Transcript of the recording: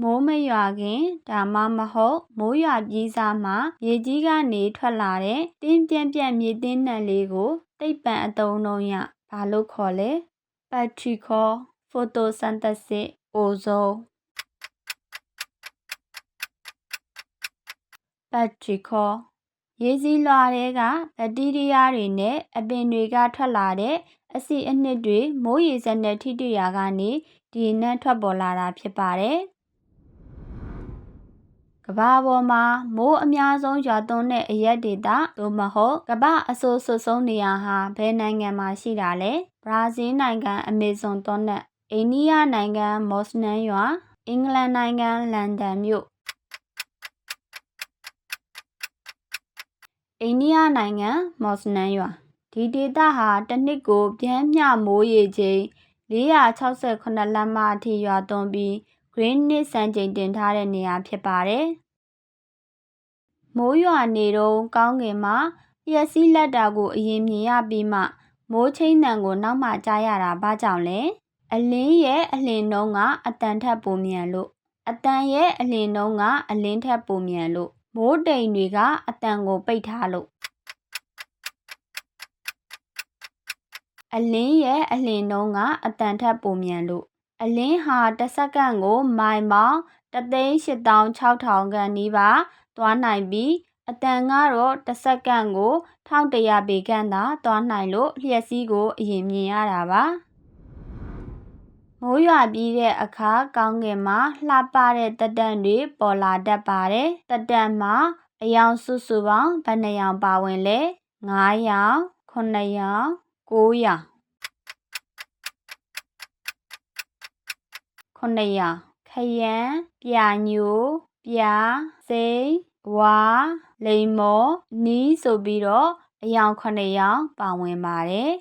မိုးမရွာခင်ဒါမှမဟုတ်မိုးရွာပြီးစားမှရေကြီးကနေထွက်လာတဲ့တင်းပြန့်ပြန့်မြေတင်းနှံလေးကိုသိပ္ပံအသုံးအနှုန်းရဘာလို့ခေါ်လဲ Petrichor photosynthesis ozone Petrichor ရေစီးလွှာထဲကဘက်တီးရီးယားတွေနဲ့အပင်တွေကထွက်လာတဲ့အဆီအနှစ်တွေမိုးရေစက်နဲ့ထိတွေ့ရာကနေဒီအနံ့ထွက်ပေါ်လာတာဖြစ်ပါတယ်။ကမ္ဘာပေါ်မှာမိုးအများဆုံးရွာသွန်းတဲ့အရပ်ဒေသသို့မဟုတ်ကမ္ဘာအဆိုးဆုံးနေရာဟာဘယ်နိုင်ငံမှာရှိတာလဲ။ဘရာဇီးနိုင်ငံအမေဇုန်တောနက်အိန္ဒိယနိုင်ငံမော်စနန်းရွာအင်္ဂလန်နိုင်ငံလန်ဒန်မြို့အိန္ဒိယနိုင်ငံမော်စနန်းရွာဒီဒေသဟာတစ်နှစ်ကိုပျမ်းမျှမိုးရေချိန်468လက်မအထိရွာသွန်းပြီးဂရင်းနစ်စံချိန်တင်ထားတဲ့နေရာဖြစ်ပါတယ်။မိုးရွာနေတော့ကောင်းကင်မှာလျှပ်စီးလက်တာကိုအရင်မြင်ရပြီးမှမိုးချိန်သံကိုနောက်မှကြားရတာဘာကြောင့်လဲ။အလင်းရဲ့အလျင်နှုန်းကအသံထက်ပိုမြန်လို့အသံရဲ့အလျင်နှုန်းကအလင်းထက်ပိုမြန်လို့မိုးတိမ်တွေကအသံကိုပိတ်ထားလို့အလင်းရဲ့အလျင်နှုန်းကအသံထက်ပိုမြန်လို့အလင်းဟာတစ်စက္ကန့်ကိုမိုင်ပေါင်း1,860,000 ခန့်နီးပါးသွားနိုင်ပြီးအသံကတော့တစ်စက္ကန့်ကို1100 ပေခန့်သာသွားနိုင်လို့လျှပ်စီးကိုအရင်မြင်ရတာပါမိုးရွာပြီးတဲ့အခါကောင်းကင်မှာလှပတဲ့သက်တမ်းတွေပေါ်လာတတ်ပါတယ်သက်တမ်းမှာအယောင်စုစုပေါင်းဘယ်နှယောင်ပါဝင်လဲ9ယောင်9ယောင်9ယောင်9ယောင်ခရမ်းပြာညိုပြာစိမ်းဝါလိမ္မော်နီးဆိုပြီးတော့အယောင်9ယောင်ပါဝင်ပါတယ်